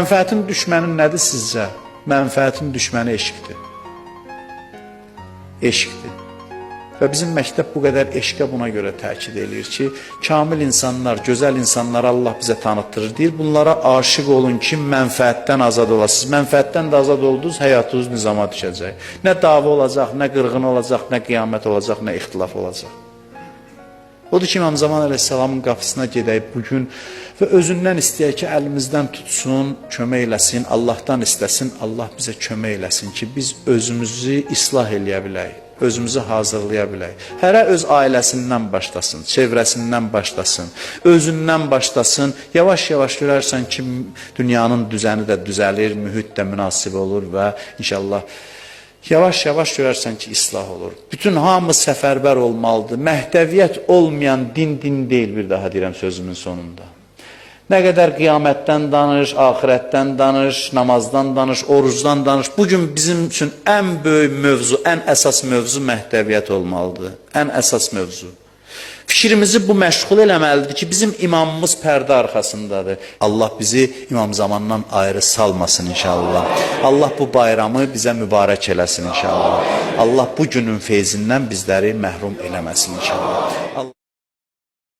Mənfəətin düşməni nədir sizcə? Mənfəətin düşməni eşqdir. Eşqdir. Və bizim məktəb bu qədər eşqə buna görə təkid edir ki, kamil insanlar, gözəl insanlar Allah bizə tanıtdırır. Deyir, bunlara aşiq olun ki, mənfəətdən azad olasınız. Mənfəətdən də azad oldunuz, həyatınız nizama düşəcək. Nə dava olacaq, nə qırğın olacaq, nə qiyamət olacaq, nə ixtilaf olacaq. Odur ki, İmam Zaman əleyhissalamın qapısına gedək bugün və özündən istəyək ki, əlimizdən tutsun, kömək eləsin, Allahdan istəsin, Allah bizə kömək eləsin ki, biz özümüzü islah eləyə bilək, özümüzü hazırlaya bilək. Hərə öz ailəsindən başlasın, çevrəsindən başlasın, özündən başlasın. Yavaş-yavaş görərsən ki, dünyanın düzəni də düzəlir, mühit də münasib olur və inşallah yavaş-yavaş görərsən ki, islah olur. Bütün hamı səfərbər olmalıdır. Məhdəviyyət olmayan din deyil, bir daha deyirəm sözümün sonunda. Nə qədər qiyamətdən danış, axirətdən danış, namazdan danış, orucdan danış. Bugün bizim üçün ən böyük mövzu, ən əsas mövzu məhdəviyyət olmalıdır. Ən əsas mövzu. Fikrimizi bu məşğul eləməlidir ki, bizim imamımız pərdə arxasındadır. Allah bizi İmam Zamandan ayrı salmasın inşallah. Allah bu bayramı bizə mübarək eləsin inşallah. Allah bu günün feyzindən bizləri məhrum eləməsin inşallah.